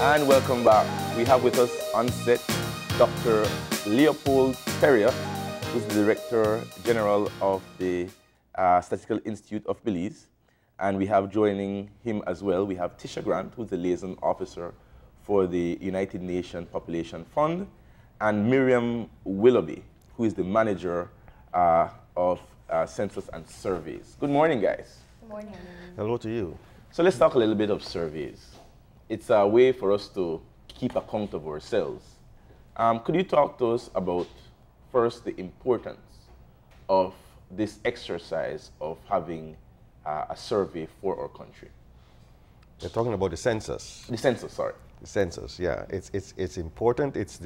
And welcome back. We have with us on set Dr. Leopold Perriott, who's the Director General of the Statistical Institute of Belize. And we have joining him as well, we have Tisa Grant, who's the Liaison Officer for the United Nations Population Fund, and Miriam Willoughby, who is the Manager of Census and Surveys. Good morning, guys. Good morning. Hello to you. So let's talk a little bit of surveys. It's a way for us to keep account of ourselves. Could you talk to us about, first, the importance of this exercise of having a survey for our country? You're talking about the census. The census, sorry. The census, yeah. It's important. It's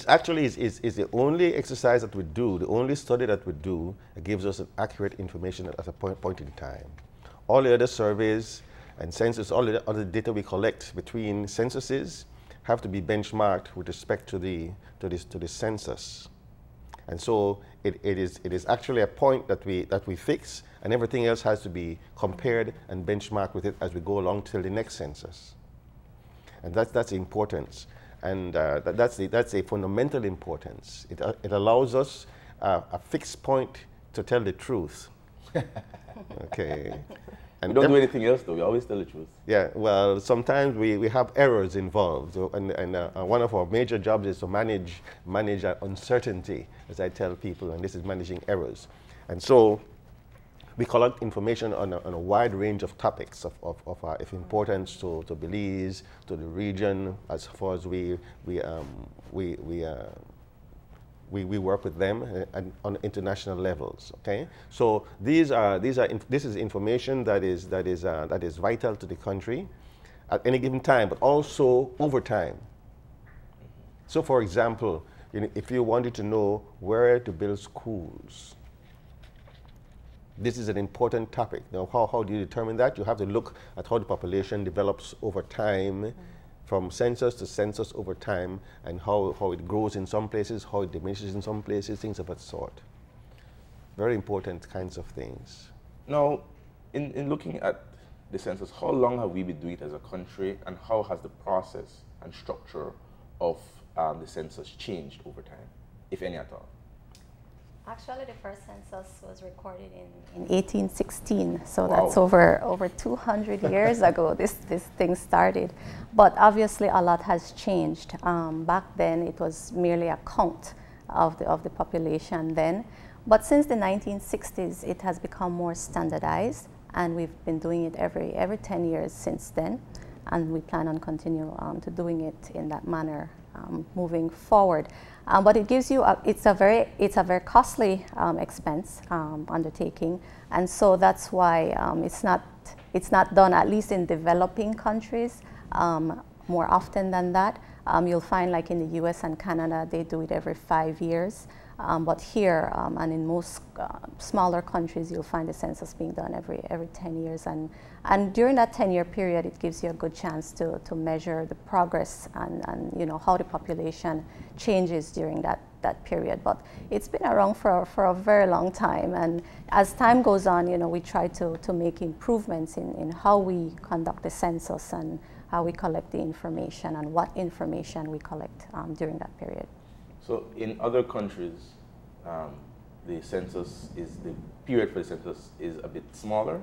actually the only exercise that we do, the only study that we do that gives us an accurate information at a point in time. All the other surveys and census, all the other data we collect between censuses have to be benchmarked with respect to the census. And so it is actually a point that we fix, and everything else has to be compared and benchmarked with it as we go along till the next census. And that's the importance. And that's a fundamental importance. It allows us a fixed point to tell the truth. Okay. And we don't do anything else, though. We always tell the truth. Yeah, well, sometimes we have errors involved. And one of our major jobs is to manage uncertainty, as I tell people, and this is managing errors. And so we collect information on a wide range of topics of importance to Belize, to the region, as far as we work with them and on international levels. Okay, so this is information that is vital to the country at any given time, but also over time. So, for example, if you wanted to know where to build schools, this is an important topic. Now, how do you determine that? You have to look at how the population develops over time, from census to census over time, and how it grows in some places, how it diminishes in some places, things of that sort. Very important kinds of things. Now, in looking at the census, how long have we been doing it as a country, and how has the process and structure of the census changed over time, if any at all? Actually, the first census was recorded in 1816, so wow. That's over 200 years ago this thing started. But obviously a lot has changed. Back then it was merely a count of the population then. But since the 1960s it has become more standardized, and we've been doing it every 10 years since then, and we plan on continue to doing it in that manner moving forward. But it gives you it's a very costly expense undertaking, and so that's why it's not done, at least in developing countries, more often than that. You'll find, like in the US and Canada, they do it every 5 years. But here and in most smaller countries, you'll find the census being done every 10 years. And during that 10-year period, it gives you a good chance to measure the progress and how the population changes during that period. But it's been around for a very long time. And as time goes on, we try to make improvements in how we conduct the census and how we collect the information and what information we collect during that period. So in other countries, the period for the census is a bit smaller?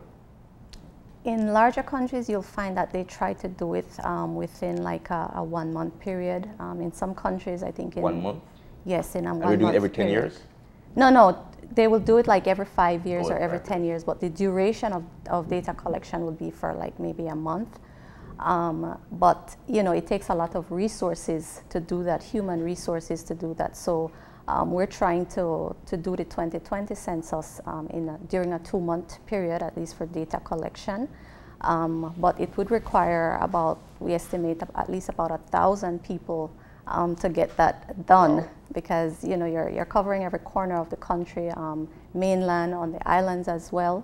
In larger countries, you'll find that they try to do it within like a 1 month period. In some countries, I think 1 month? Yes, in a 1 month. Are we doing it every 10 years? No, they will do it like every 5 years or every right. 10 years, but the duration of data collection would be for like maybe a month. But it takes a lot of resources to do that, human resources to do that. So we're trying to do the 2020 census during a 2-month period, at least for data collection. But it would require we estimate at least about 1,000 people to get that done. Wow. Because you're covering every corner of the country, mainland, on the islands as well.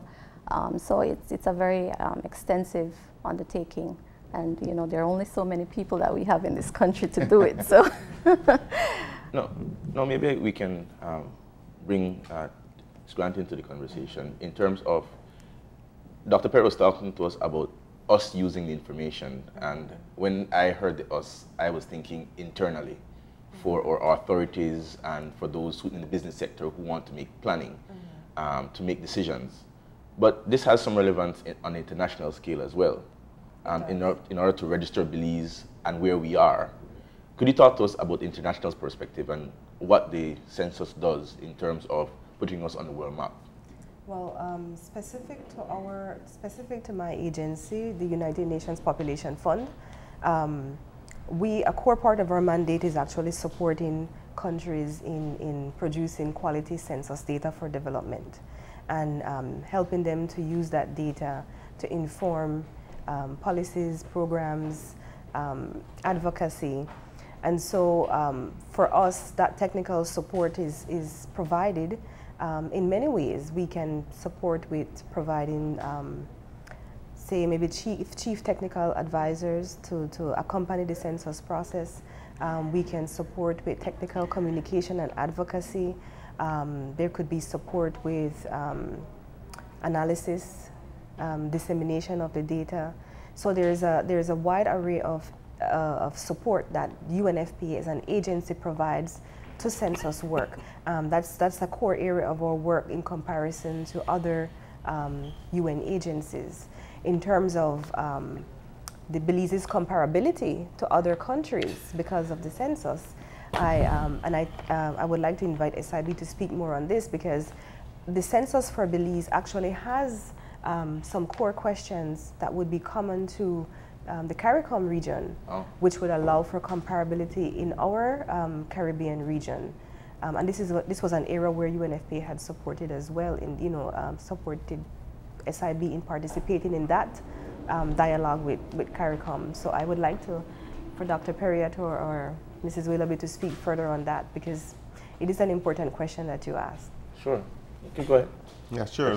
So it's a very extensive undertaking. And there are only so many people that we have in this country to do it. So, no, maybe we can bring Grant into the conversation in terms of Dr. Perriott was talking to us about us using the information. And when I heard the us, I was thinking internally for our authorities and for those who in the business sector who want to make planning, to make decisions. But this has some relevance on an international scale as well. In order to register Belize and where we are, could you talk to us about the international perspective and what the census does in terms of putting us on the world map? Well, specific to my agency, the United Nations Population Fund, a core part of our mandate is actually supporting countries in producing quality census data for development and helping them to use that data to inform policies, programs, advocacy. And so for us, that technical support is provided in many ways. We can support with providing, say, maybe chief technical advisors to accompany the census process. We can support with technical communication and advocacy. There could be support with analysis, dissemination of the data. So there's a wide array of support that UNFPA as an agency provides to census work. That's a core area of our work in comparison to other UN agencies. In terms of the Belize's comparability to other countries because of the census, I would like to invite SIB to speak more on this, because the census for Belize actually has some core questions that would be common to the CARICOM region, which would allow for comparability in our Caribbean region. And this was an area where UNFPA had supported as well, supported SIB in participating in that dialogue with CARICOM. So I would like for Dr. Perriott or Mrs. Willoughby to speak further on that, because it is an important question that you asked. Sure. Okay, go ahead. Yeah, sure.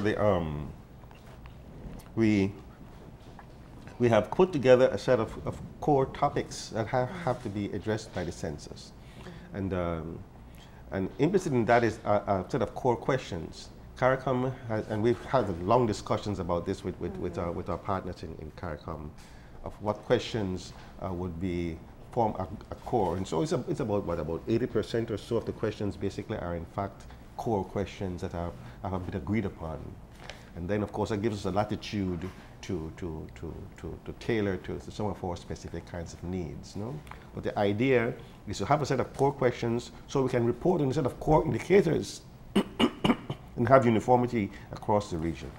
We have put together a set of core topics that have to be addressed by the census. And implicit in that is a set of core questions. CARICOM has, and we've had long discussions about this with our partners in CARICOM, of what questions would form a core. And so it's about 80% or so of the questions basically are in fact core questions that have been agreed upon. And then of course that gives us a latitude to tailor to some of our specific kinds of needs. No? But the idea is to have a set of core questions so we can report on a set of core indicators and have uniformity across the region.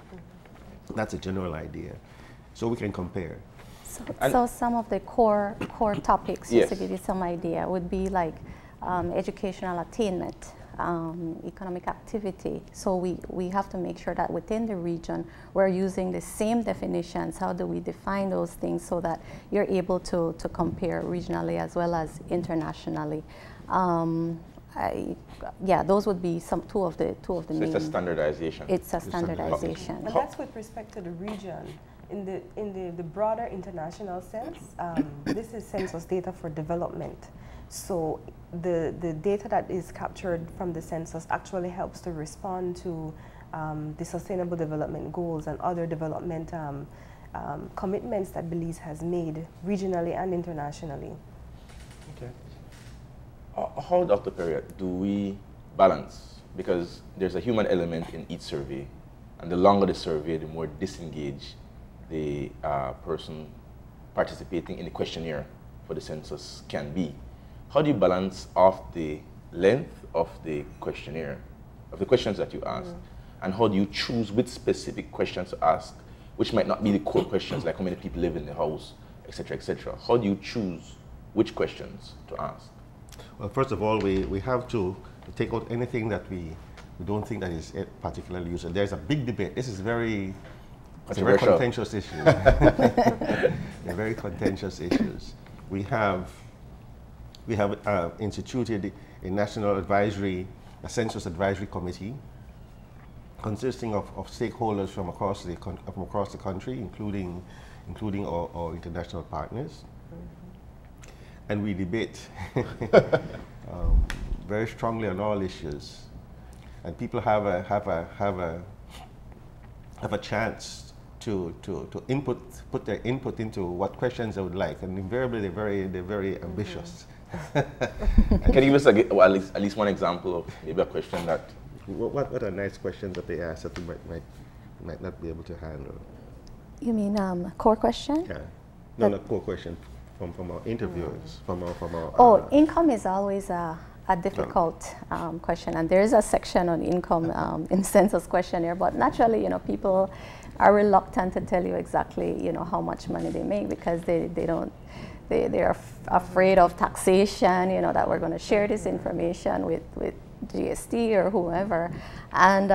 That's a general idea. So we can compare. So some of the core topics, just to give you some idea, would be like educational attainment, economic activity. So we have to make sure that within the region we're using the same definitions. How do we define those things so that you're able to compare regionally as well as internationally? Yeah, those would be two of the main. It's a standardization. It's a standardization. And that's with respect to the region. In the broader international sense, this is census data for development. So the data that is captured from the census actually helps to respond to the Sustainable Development Goals and other development commitments that Belize has made regionally and internationally. Okay. How, Dr. Perriott, do we balance? Because there's a human element in each survey, and the longer the survey, the more disengaged the person participating in the questionnaire for the census can be. How do you balance off the length of the questionnaire, of the questions that you ask, and how do you choose which specific questions to ask, which might not be the core questions, like how many people live in the house, etc., etc. How do you choose which questions to ask? Well, first of all, we have to take out anything that we don't think that is particularly useful. There's a big debate. This is very contentious issue. Very contentious issues. We have instituted a national a census advisory committee, consisting of stakeholders from across the country, including our international partners, and we debate very strongly on all issues, and people have a chance to put their input into what questions they would like, and invariably they're very ambitious. Can you give us well, at least one example of maybe a question that? What are nice questions that they ask that we might not be able to handle? You mean core question? Yeah, no, not core question from our interviewers, from our. Income is always a difficult question, and there is a section on income in census questionnaire. But naturally, you know, people are reluctant to tell you exactly, you know, how much money they make because they're afraid of taxation. You know, that we're going to share this information with GST or whoever, and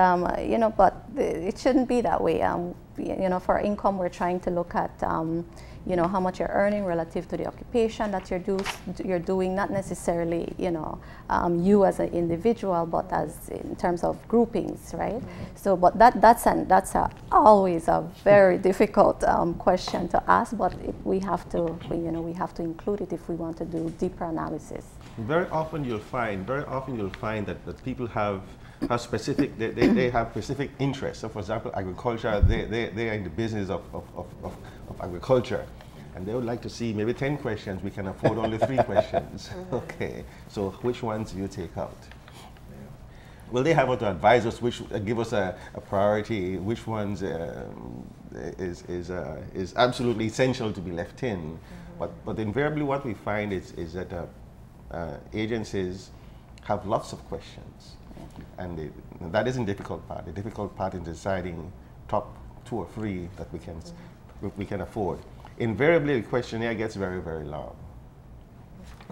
you know, but it shouldn't be that way. You know, for income, we're trying to look at you know, how much you're earning relative to the occupation that you're doing, not necessarily, you know, you as an individual, but as in terms of groupings, right? So, but that's always a very difficult question to ask, but we have to include it if we want to do deeper analysis. Very often you'll find that people have specific, they have specific interests. So for example, agriculture, they are in the business of agriculture, and they would like to see maybe 10 questions. We can afford only 3 questions. Okay, so which ones do you take out? Well, they have to advise us, which give us a priority, which ones is absolutely essential to be left in. But invariably what we find is that agencies have lots of questions. And that isn't the difficult part. The difficult part is deciding top 2 or 3 that we can afford. Invariably, the questionnaire gets very, very long.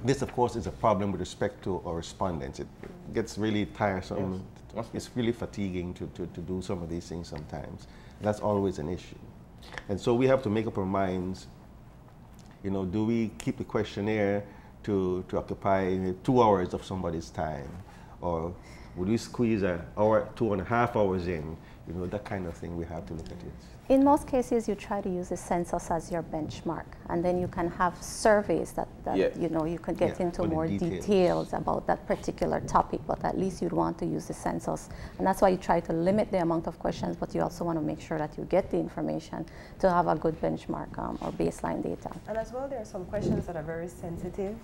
This, of course, is a problem with respect to our respondents. It gets really tiresome. Yes. It's really fatiguing to do some of these things sometimes. That's always an issue. And so we have to make up our minds, you know, do we keep the questionnaire to occupy 2 hours of somebody's time? Or would we squeeze an hour, 2.5 hours in? You know, that kind of thing, we have to look at it. In most cases, you try to use the census as your benchmark, and then you can have surveys that you know, you could get into more details about that particular topic, but at least you'd want to use the census. And that's why you try to limit the amount of questions, but you also want to make sure that you get the information to have a good benchmark or baseline data. And as well, there are some questions that are very sensitive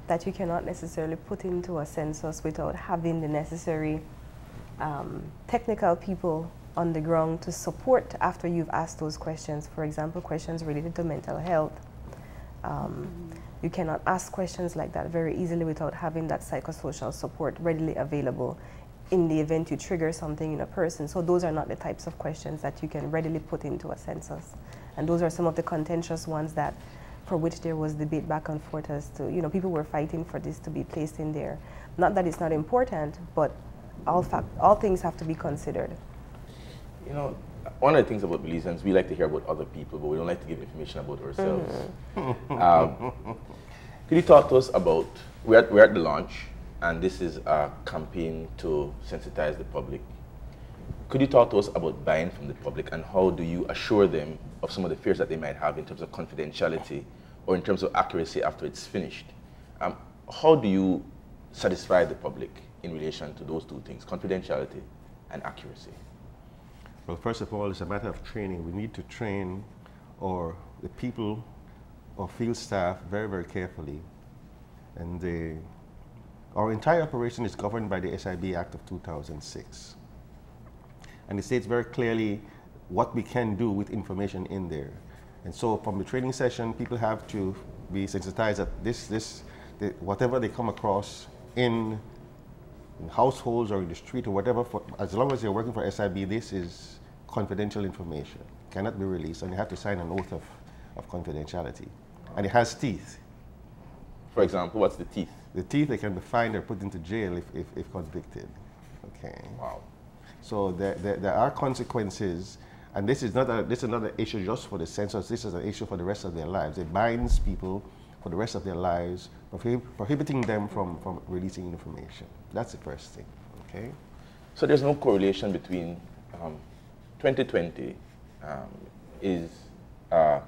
that you cannot necessarily put into a census without having the necessary technical people on the ground to support after you've asked those questions. For example, questions related to mental health. You cannot ask questions like that very easily without having that psychosocial support readily available in the event you trigger something in a person. So those are not the types of questions that you can readily put into a census. And those are some of the contentious ones that for which there was debate back and forth as to, you know, people were fighting for this to be placed in there. Not that it's not important, but all things have to be considered. You know, one of the things about Belizeans, we like to hear about other people, but we don't like to give information about ourselves. Could you talk to us about, we're at the launch, and this is a campaign to sensitize the public. Could you talk to us about buying from the public, and how do you assure them of some of the fears that they might have in terms of confidentiality or in terms of accuracy after it's finished? How do you satisfy the public in relation to those 2 things, confidentiality and accuracy? Well, first of all, it's a matter of training. We need to train the people or field staff very, very carefully. And our entire operation is governed by the SIB Act of 2006. And it states very clearly what we can do with information in there. And so from the training session, people have to be sensitized that whatever they come across in households or in the street or whatever, as long as you're working for SIB, this is confidential information. It cannot be released, and you have to sign an oath of confidentiality. And it has teeth. For example, what's the teeth? The teeth, they can be fined or put into jail if convicted. Okay. Wow. So there are consequences, and this is not an issue just for the census. This is an issue for the rest of their lives. It binds people for the rest of their lives, prohibiting them from releasing information. That's the first thing. Okay. So there's no correlation between 2020 is a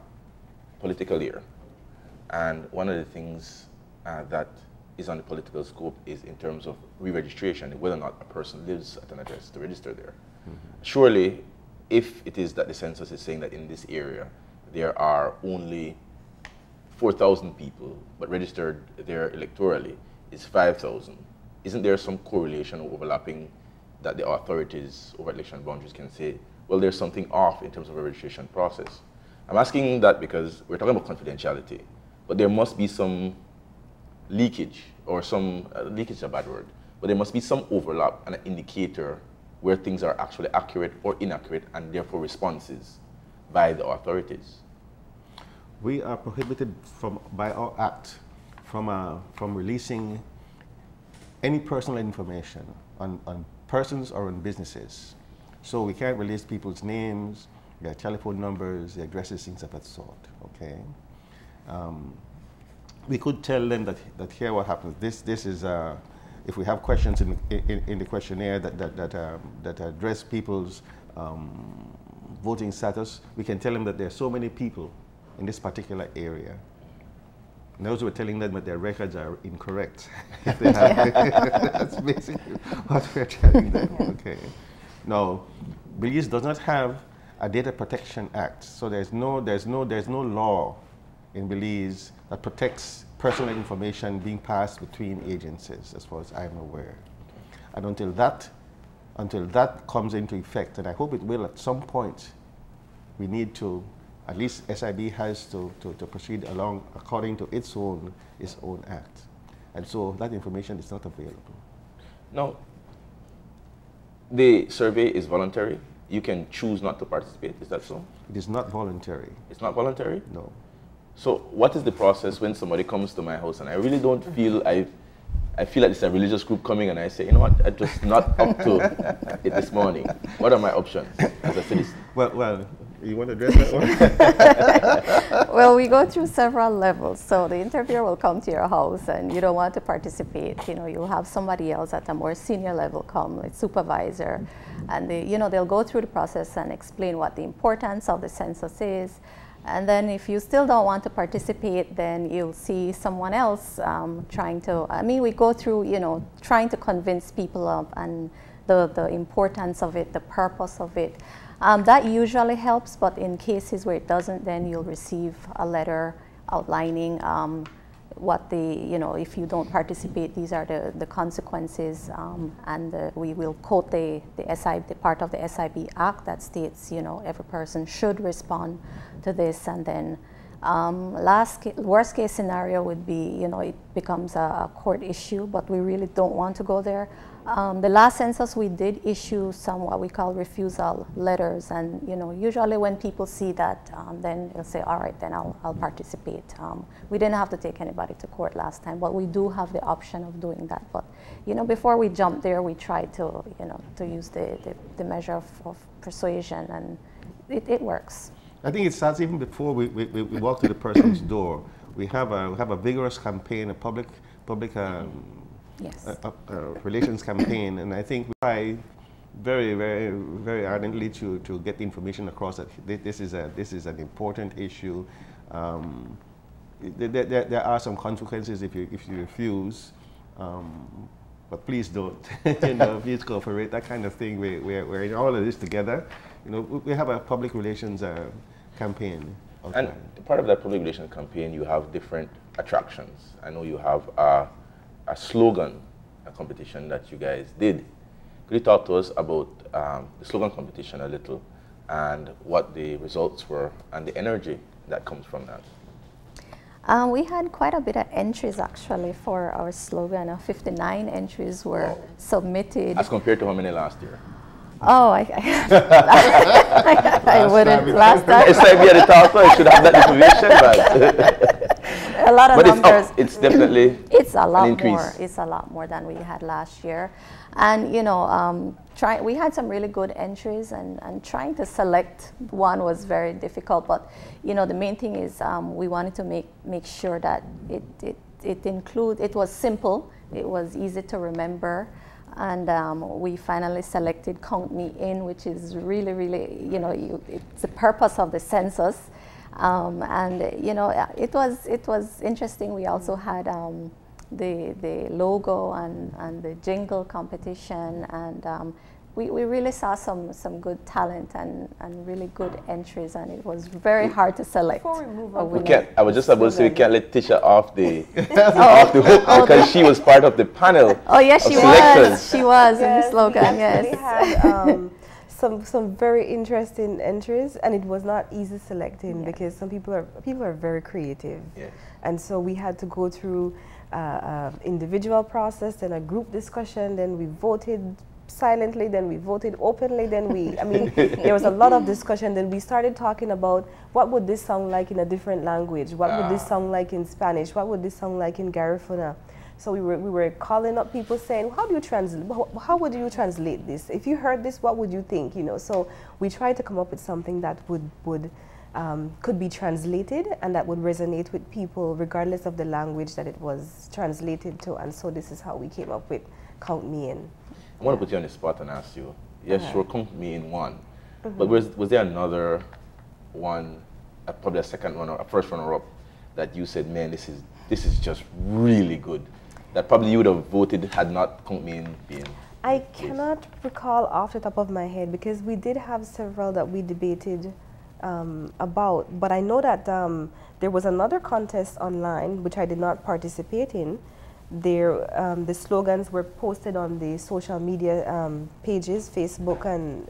political year, and one of the things that is on the political scope is in terms of re-registration, whether or not a person lives at an address to register there. Surely if it is that the census is saying that in this area there are only 4,000 people, but registered there electorally is 5,000, isn't there some correlation or overlapping that the authorities over election boundaries can say, well, there's something off in terms of a registration process? I'm asking that because we're talking about confidentiality, but there must be some leakage, or some, leakage is a bad word, but there must be some overlap and an indicator where things are actually accurate or inaccurate, and therefore responses by the authorities. We are prohibited by our act from releasing any personal information on persons or on businesses. So we can't release people's names, their telephone numbers, their addresses, things of that sort, okay? We could tell them that here what happens. This is, if we have questions in the questionnaire that address people's voting status, we can tell them that there are so many people in this particular area. And those we're telling them that their records are incorrect. That's basically what we're telling them. Okay. Now, Belize does not have a Data Protection Act, so there's no law in Belize that protects personal information being passed between agencies, as far as I'm aware. And until that comes into effect, and I hope it will at some point, we need to, at least SIB has to proceed along according to its own act. And so that information is not available. Now, the survey is voluntary. You can choose not to participate, is that so? It is not voluntary. It's not voluntary? No. So what is the process when somebody comes to my house and I really don't feel, I feel like it's a religious group coming, and I say, you know what, I'm just not up to it this morning. What are my options as a citizen? Well, you want to address that one? Well, we go through several levels. So the interviewer will come to your house and you don't want to participate. You know, you'll have somebody else at a more senior level come, like supervisor, and they'll go through the process and explain what the importance of the census is. And then if you still don't want to participate, then you'll see someone else trying to, we go through, trying to convince people of and the importance of it, the purpose of it. That usually helps, but in cases where it doesn't, then you'll receive a letter outlining what if you don't participate, these are the consequences, and we will quote the part of the SIB Act that states, every person should respond to this, and then worst case scenario would be, it becomes a court issue, but we really don't want to go there. The last census we did issue some what we call refusal letters, and usually when people see that, then they'll say, all right, then I'll participate. We didn't have to take anybody to court last time, but we do have the option of doing that. But before we jump there, we try to to use the measure of persuasion, and it works. I think it starts even before we walk to the person's door. We have a vigorous campaign, a public yes. Relations campaign, and I think we try very, very, very ardently to get the information across that this is an important issue. There are some consequences if you refuse, but please don't. Please cooperate. That kind of thing. We're in all of this together. We have a public relations campaign. And part of that public relations campaign, you have different attractions. I know you have a slogan competition that you guys did. Could you talk to us about the slogan competition a little, and what the results were and the energy that comes from that? We had quite a bit of entries actually for our slogan. 59 entries were submitted. As compared to how many last year? Oh, I wouldn't. Last time. It's like we had a talk, I should have that information, but a lot of numbers. It's definitely it's a lot an increase. more. It's a lot more than we had last year, and we had some really good entries, and trying to select one was very difficult. But the main thing is we wanted to make sure that it was simple, it was easy to remember. And we finally selected Count Me In, which is really, really, it's the purpose of the census. And it was interesting. We also had the logo and the jingle competition, and we really saw some good talent and really good entries, and it was very hard to select. Before we move on, I was just about to say we can't let Tisha off the off the hook because she was part of the panel. Oh yes, she selectors. was. She was in the Yes, slogan. we Yes. had some very interesting entries, and it was not easy selecting because some people are very creative. Yes. And so we had to go through individual process, then a group discussion, then we voted silently, then we voted openly, then I mean, there was a lot of discussion. Then we started talking about what would this sound like in a different language? What would this sound like in Spanish? What would this sound like in Garifuna? So we were calling up people saying, how would you translate this? If you heard this, what would you think? You know, so we tried to come up with something that could be translated and that would resonate with people regardless of the language that it was translated to. And so this is how we came up with Count Me In. I want to put you on the spot and ask you. Yes, sure, Count Me In one. But was there another one, probably a second runner, a first runner-up, that you said, man, this is just really good, that probably you would have voted had not Count Me In been? I cannot recall off the top of my head because we did have several that we debated about, but I know that there was another contest online which I did not participate in. The slogans were posted on the social media pages, Facebook, and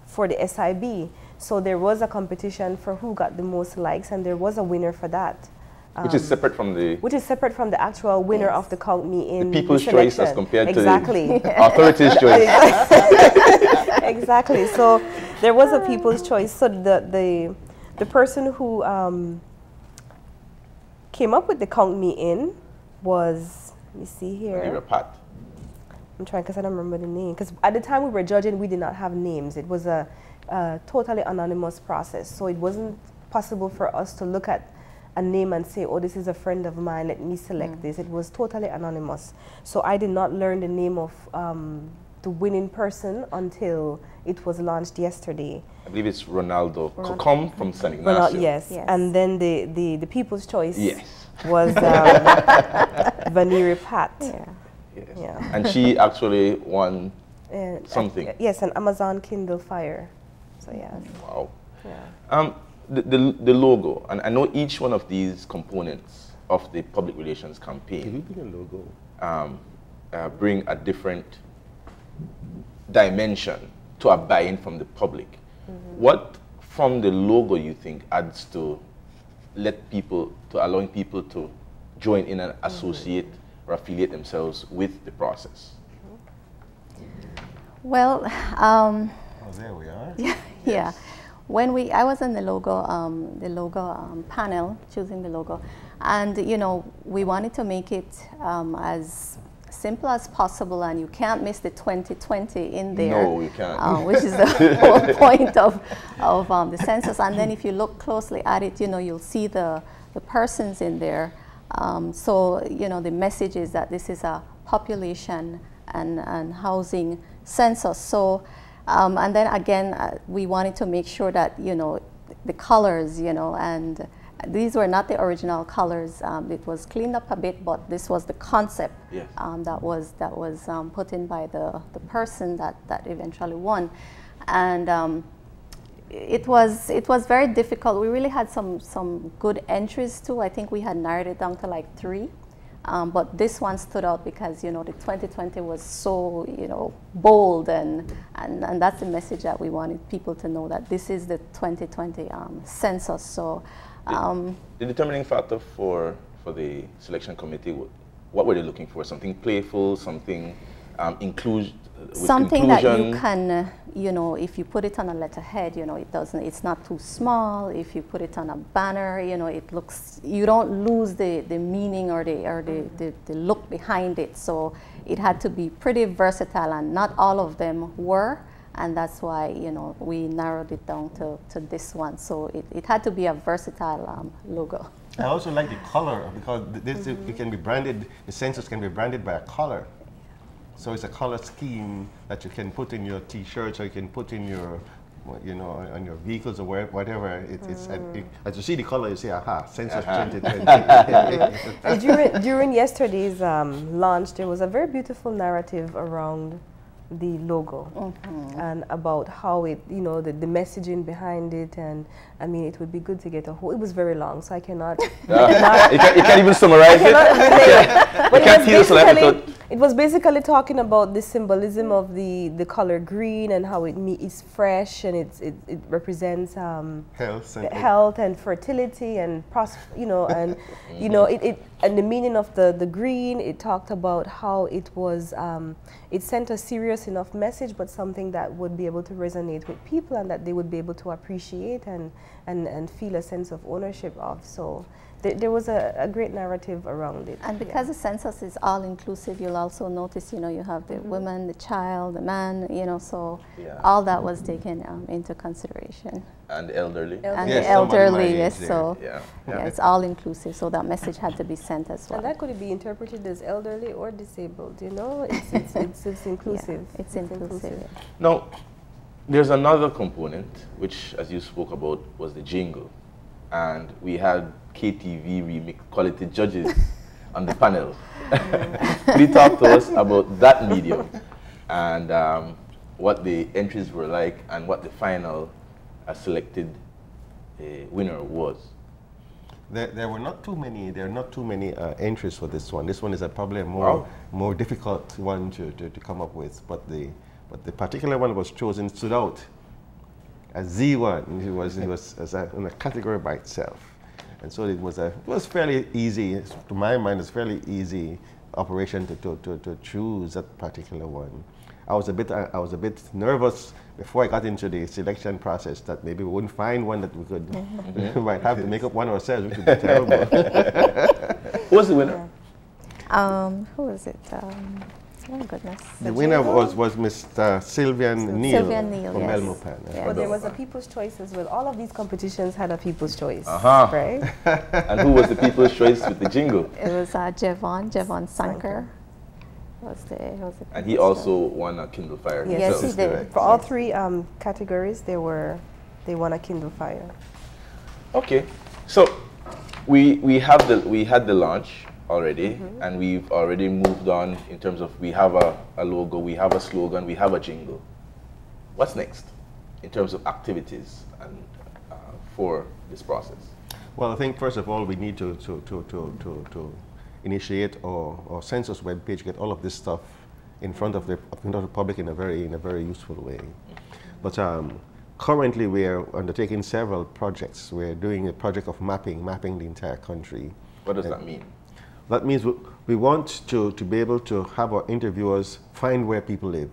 for the SIB. So there was a competition for who got the most likes, and there was a winner for that. Which is separate from the... Which is separate from the actual winner of the Count Me In. The people's choice as compared to the authorities' choice. Exactly. So there was a people's choice. So the person who came up with the Count Me In was, let me see here. Pat. I'm trying because I don't remember the name. Because at the time we were judging, we did not have names. It was a totally anonymous process. So it wasn't possible for us to look at a name and say, oh, this is a friend of mine, let me select this. It was totally anonymous. So I did not learn the name of the winning person until it was launched yesterday. I believe it's Ronaldo Cocom from San Ignacio. Yes. And then the people's choice was Vaniri Pat. Yeah. And she actually won something. Yes, an Amazon Kindle Fire. So yeah. Wow. Yeah. The logo, and I know each one of these components of the public relations campaign bring a different dimension to a buy-in from the public. What from the logo you think adds to allowing people to join in and associate or affiliate themselves with the process? Well, there we are. Yeah. When I was in the logo panel, choosing the logo, and you know, we wanted to make it as simple as possible, and you can't miss the 2020 in there. No, you can't. Which is the whole point of the census. And then if you look closely at it, you know, you'll see the persons in there. So you know, the message is that this is a population and housing census. So. And then again, we wanted to make sure that, you know, the colors, you know, and these were not the original colors. It was cleaned up a bit, but this was the concept that was put in by the person that eventually won. And it was very difficult. We really had some good entries too. I think we had narrowed it down to like 3. But this one stood out because, you know, the 2020 was so, you know, bold, and that's the message that we wanted people to know, that this is the 2020 census. So the determining factor for the selection committee, what were they looking for? Something playful, something something that you can, you know, if you put it on a letterhead, you know, it's not too small. If you put it on a banner, you know, you don't lose the meaning or the look behind it. So it had to be pretty versatile, and not all of them were, and that's why, you know, we narrowed it down to this one. So it had to be a versatile logo. I also like the color, because it can be branded, the census can be branded by a color. So it's a color scheme that you can put in your T-shirts, or you can put in your, you know, on your vehicles or whatever. As you see the color, you say, aha, census 2020. During yesterday's launch, there was a very beautiful narrative around the logo and about how it, you know, the messaging behind it, and I mean, it would be good to get a whole. It was very long, so I cannot. You can't even summarize it. But it was basically talking about the symbolism of the color green and how it's fresh and it represents health and fertility and you know, and you know, and the meaning of the green. It talked about how it was it sent a serious enough message, but something that would be able to resonate with people and that they would be able to appreciate and feel a sense of ownership of. So there was a great narrative around it. And because the census is all inclusive, you'll also notice, you know, you have the woman, the child, the man, you know, so all that was taken into consideration. And the elderly. And the elderly, yes, so it's all inclusive, so that message had to be sent as well. And that could be interpreted as elderly or disabled, you know, it's inclusive. Yeah, it's inclusive. Now, there's another component, which, as you spoke about, was the jingle. And we had KTV remix quality judges on the panel. Could you talk to us about that medium and what the entries were like and what the final selected winner was? There were not too many. There are not too many entries for this one. This one is probably a more difficult one to come up with. But the particular one that was chosen stood out as Z1. It was in a category by itself, and so it was fairly easy. To my mind, it's fairly easy operation to choose that particular one. I was a bit nervous before I got into the selection process that maybe we wouldn't find one that we could we might have to make up one ourselves, which would be terrible. Who was the winner? Who was it? Oh goodness. The winner was Mr. Sylvian Neal from Melmopan. But there was a People's Choice as well. All of these competitions had a People's Choice, right? And who was the People's Choice with the jingle? It was Jevon Sanker. And he also won a Kindle Fire. Yes, he did. For all three categories, they won a Kindle Fire. Okay, so we had the launch already, and we've already moved on in terms of we have a logo, we have a slogan, we have a jingle. What's next in terms of activities and for this process? Well, I think first of all we need to initiate our census webpage, get all of this stuff in front of the public in a very useful way. But currently we are undertaking several projects. We're doing a project of mapping the entire country. What does that mean? That means we want to be able to have our interviewers find where people live.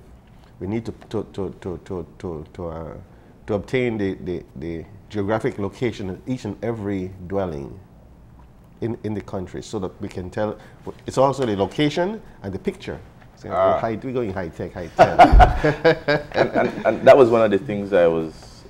We need to obtain the geographic location of each and every dwelling in the country, so that we can tell. It's also the location and the picture. So we're going high tech. and that was one of the things I was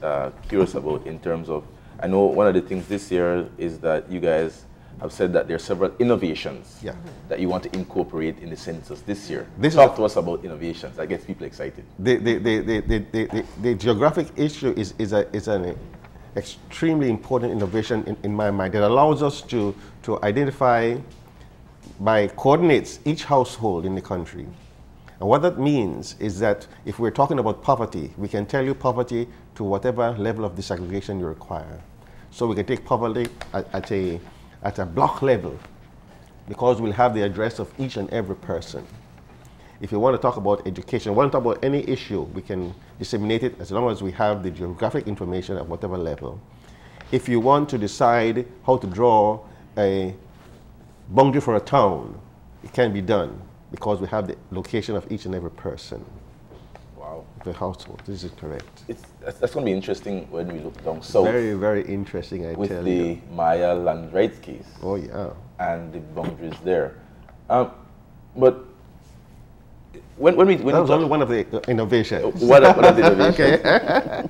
curious about in terms of. I know one of the things this year is that you guys have said that there are several innovations that you want to incorporate in the census this year. Talk to us about innovations. That gets people excited. The geographic issue is an extremely important innovation in my mind. It allows us to identify by coordinates each household in the country. And what that means is that if we're talking about poverty, we can tell you poverty to whatever level of disaggregation you require. So we can take poverty at a block level, because we'll have the address of each and every person. If you want to talk about education, want to talk about any issue, we can disseminate it as long as we have the geographic information at whatever level. If you want to decide how to draw a boundary for a town, it can be done because we have the location of each and every person. Wow. The household, this is correct. That's going to be interesting when we look down south. Very, very interesting, I tell you. With the Maya land rights case. Oh, yeah. And the boundaries there. But when that was only one of the innovations. One of the innovations. Okay.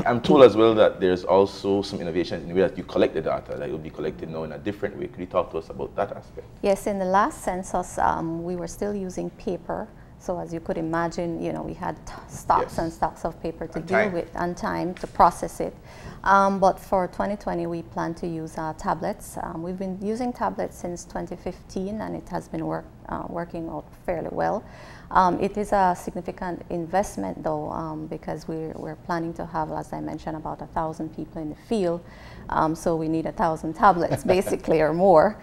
I'm told as well that there's also some innovation in the way that you collect the data, that it will be collected now in a different way. Could you talk to us about that aspect? Yes, in the last census, we were still using paper. So as you could imagine, you know, we had stocks and stocks of paper to deal with and time to process it. But for 2020, we plan to use tablets. We've been using tablets since 2015, and it has been working out fairly well. It is a significant investment, though, because we're planning to have, as I mentioned, about 1,000 people in the field. So we need 1,000 tablets, basically, or more.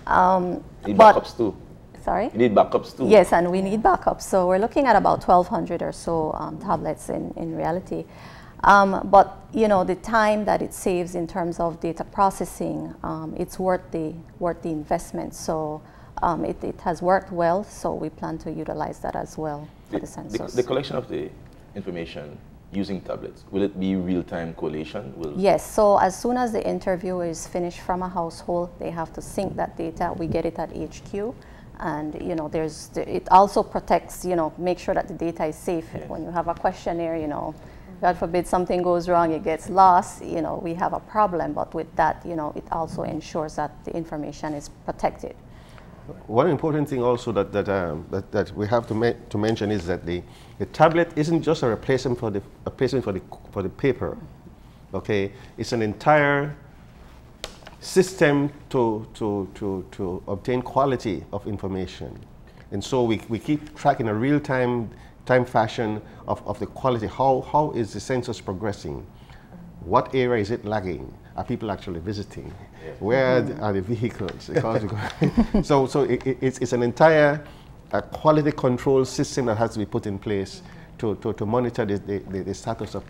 Need backups too. Sorry? You need backups too. Yes, and we need backups. So we're looking at about 1,200 or so tablets in reality. But you know, the time that it saves in terms of data processing, it's worth the investment. So it has worked well. So we plan to utilize that as well for the census. The collection of the information using tablets, will it be real-time collation? Yes. So as soon as the interview is finished from a household, they have to sync that data. We get it at HQ. And you know, it also protects, you know, make sure that the data is safe. Yes. When you have a questionnaire, you know, God forbid something goes wrong, it gets lost, you know, we have a problem. But with that, you know, it also ensures that the information is protected. One important thing also that we have to mention is that the tablet isn't just a replacement for the paper. Okay, it's an entire system to obtain quality of information, and so we keep track in a real-time fashion of the quality. How is the census progressing? What area is it lagging? Are people actually visiting? Yeah. Where are the vehicles? So it's an entire quality control system that has to be put in place to monitor the status of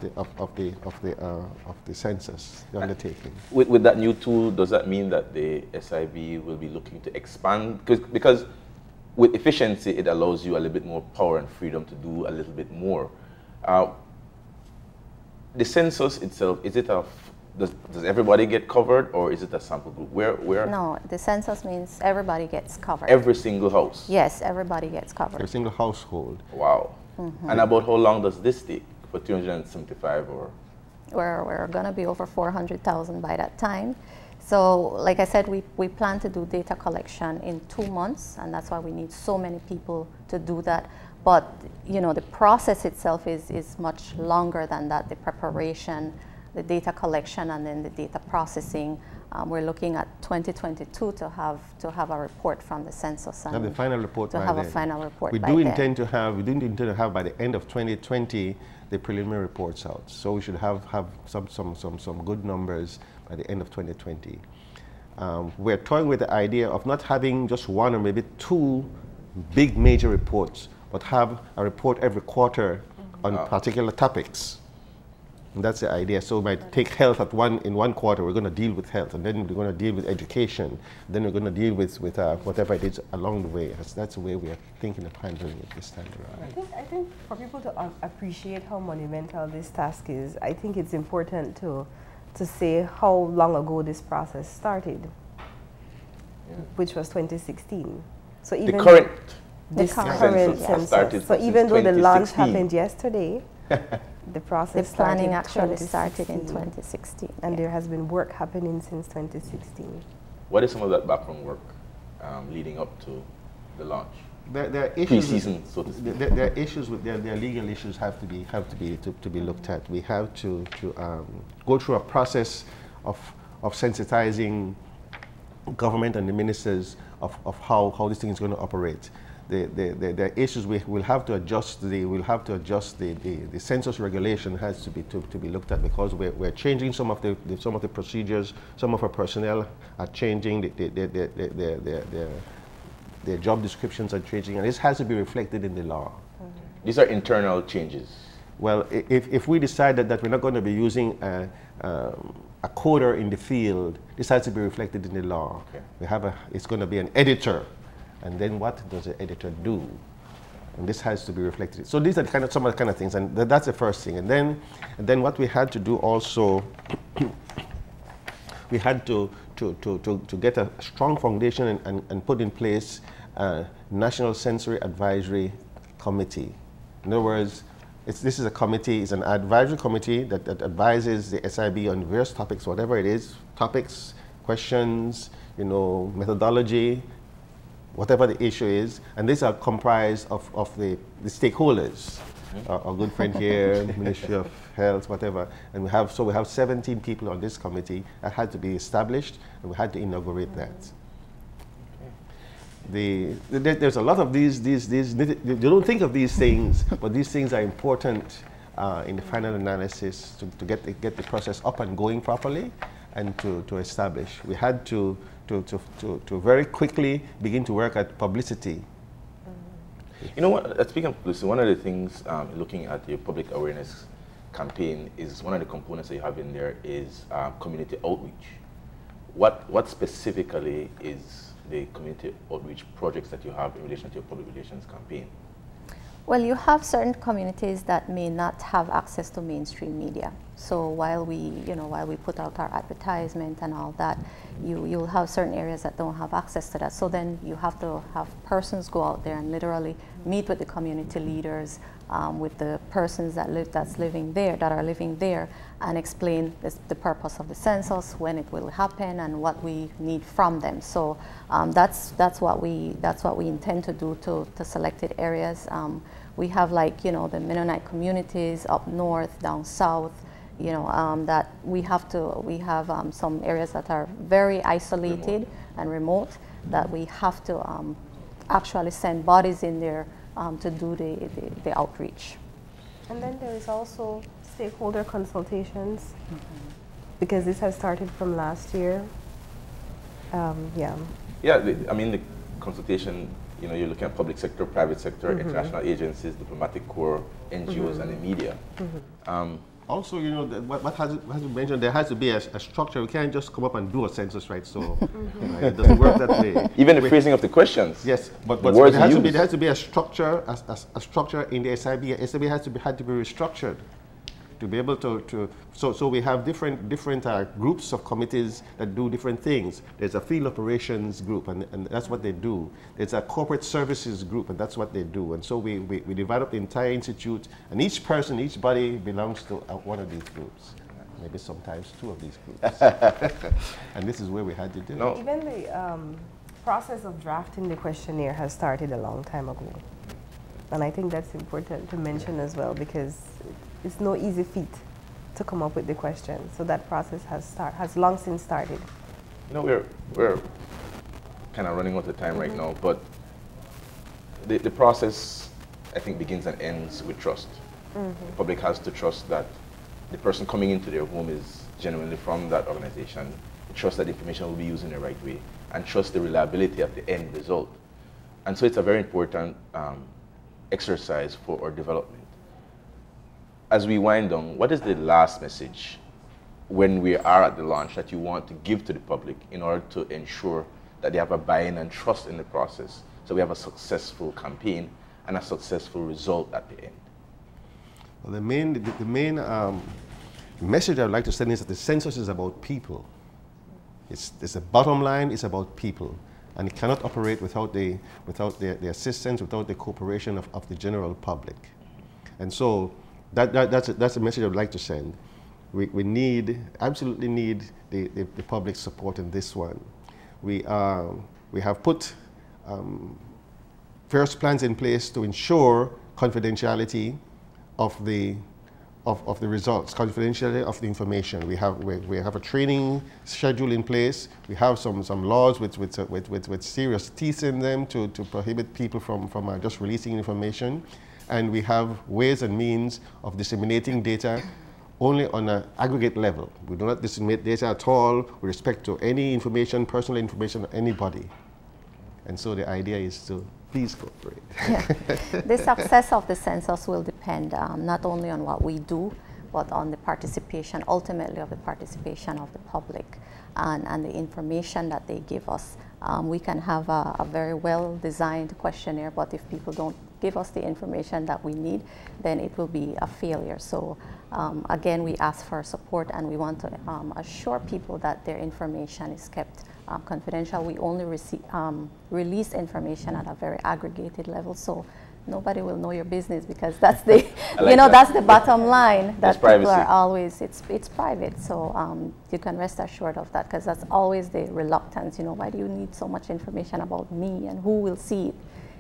the census, the undertaking. With that new tool, does that mean that the SIB will be looking to expand? Because with efficiency, it allows you a little bit more power and freedom to do a little bit more. The census itself, is it does everybody get covered, or is it a sample group? Where? No, the census means everybody gets covered. Every single house? Yes, everybody gets covered. Every single household. Wow. Mm-hmm. And about how long does this take for 375 or? We're going to be over 400,000 by that time. So like I said, we plan to do data collection in 2 months, and that's why we need so many people to do that. But you know, the process itself is much longer than that, the preparation, the data collection, and then the data processing. We're looking at 2022 to have a report from the census and have the final report. To have a final report. We do intend to have by the end of 2020 the preliminary reports out. So we should have some good numbers by the end of 2020. We're toying with the idea of not having just one or maybe two big major reports, but have a report every quarter on particular topics. And that's the idea. So we might take health in one quarter. We're going to deal with health, and then we're going to deal with education. Then we're going to deal with whatever it is along the way. That's the way we are thinking of handling it this time around. I think for people to appreciate how monumental this task is, I think it's important to say how long ago this process started, which was 2016. So even the current census started. So even though the launch happened yesterday, the process the planning actually started in 2016. And there has been work happening since 2016. What is some of that background work leading up to the launch? There are issues. Pre-season, so to speak. There are issues with their legal issues have to be looked at. We have to go through a process of sensitizing government and the ministers of how this thing is going to operate. There are issues we will have to adjust. The census regulation has to be looked at, because we're changing some of the procedures. Some of our personnel are changing. Their job descriptions are changing, and this has to be reflected in the law. These are internal changes. Well, if we decide that we're not going to be using a coder in the field, this has to be reflected in the law. Okay. It's going to be an editor, and then what does the editor do? And this has to be reflected. So these are some of the kind of things, and that's the first thing. And then what we had to do also, we had to get a strong foundation and put in place a National Sensory Advisory Committee. In other words, this is a committee, it's an advisory committee that advises the SIB on various topics, whatever it is, topics, questions, methodology, whatever the issue is, and these are comprised of the stakeholders. Our good friend here, Ministry of Health, whatever, and we have 17 people on this committee that had to be established, and we had to inaugurate that. There's a lot of these. You don't think of these things, but these things are important in the final analysis to get the process up and going properly, and to establish. We had to very quickly begin to work at publicity. You know what, speaking of publicity, one of the things looking at your public awareness campaign is one of the components that you have in there is community outreach. What specifically is the community outreach projects that you have in relation to your public relations campaign? Well, you have certain communities that may not have access to mainstream media. So while we put out our advertisement and all that, you'll have certain areas that don't have access to that. So then you have to have persons go out there and literally meet with the community leaders, with the persons that are living there, and explain the purpose of the census, when it will happen, and what we need from them. So that's what we intend to do to selected areas. We have, like, the Mennonite communities up north, down south, that we have some areas that are very isolated and remote, that we have to actually send bodies in there to do the outreach. And then there is also stakeholder consultations, because this has started from last year. Yeah, I mean, the consultation, you're looking at public sector, private sector, international agencies, diplomatic corps, NGOs, and the media. Also, what has been mentioned, there has to be a structure. We can't just come up and do a census, right? So right, it doesn't work that way. Even the phrasing of the questions. Yes, but there has to be a structure, a structure in the SIB. SIB had to be restructured to be able to so we have different groups of committees that do different things. There's a field operations group, and that's what they do. There's a corporate services group, and that's what they do. And so we developed the entire institute, and each person, each body belongs to one of these groups, maybe sometimes two of these groups. And this is where we had to do it. Even the process of drafting the questionnaire has started a long time ago, and I think that's important to mention as well, because it's no easy feat to come up with the question. So that process has long since started. We're kind of running out of time right now, but the process, I think, begins and ends with trust. The public has to trust that the person coming into their home is genuinely from that organization, trust that the information will be used in the right way, and trust the reliability of the end result. And so it's a very important exercise for our development. As we wind down, what is the last message when we are at the launch that you want to give to the public in order to ensure that they have a buy-in and trust in the process, so we have a successful campaign and a successful result at the end? Well, the main message I'd like to send is that the census is about people. It's a bottom line, it's about people. And it cannot operate without the assistance, without the cooperation of the general public. And so that's a message I would like to send. We absolutely need the public support in this one. We have put various plans in place to ensure confidentiality of the results, confidentiality of the information. We have a training schedule in place. We have some laws with serious teeth in them to prohibit people from just releasing information. And we have ways and means of disseminating data only on an aggregate level. We do not disseminate data at all with respect to any information, personal information of anybody. And so the idea is to please cooperate. Yeah. The success of the census will depend not only on what we do, but on the participation, ultimately of the participation of the public and the information that they give us. We can have a very well-designed questionnaire, but if people don't give us the information that we need, then it will be a failure. So again, we ask for support, and we want to assure people that their information is kept confidential. We only release information at a very aggregated level, so nobody will know your business, because that's the, like that's the bottom line, that people privacy. are always, it's private. So you can rest assured of that, because that's always the reluctance, why do you need so much information about me, and who will see it?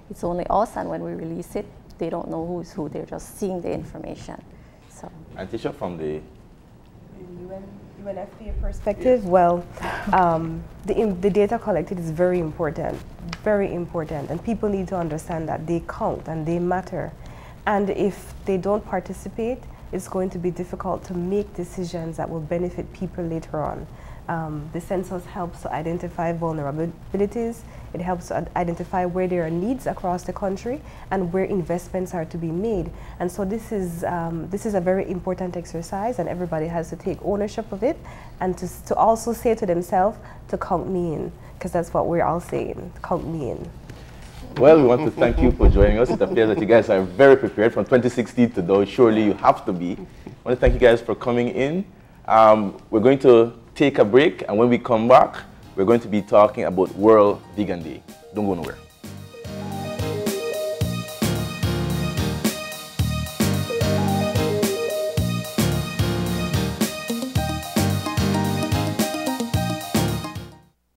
It's only us, and when we release it, they don't know who's who, they're just seeing the information. So. And Tisha, from the UNFPA perspective, yes. Well, the data collected is very important, and people need to understand that they count and they matter. And if they don't participate, it's going to be difficult to make decisions that will benefit people later on. The census helps to identify vulnerabilities. It helps to identify where there are needs across the country and where investments are to be made. And so this is a very important exercise, and everybody has to take ownership of it, and to also say to themselves, to count me in, because that's what we're all saying, count me in. Well, we want to thank you for joining us. It appears that you guys are very prepared from 2016 to now. Surely you have to be. I want to thank you guys for coming in. We're going to take a break, and when we come back, we're going to be talking about World Vegan Day. Don't go nowhere.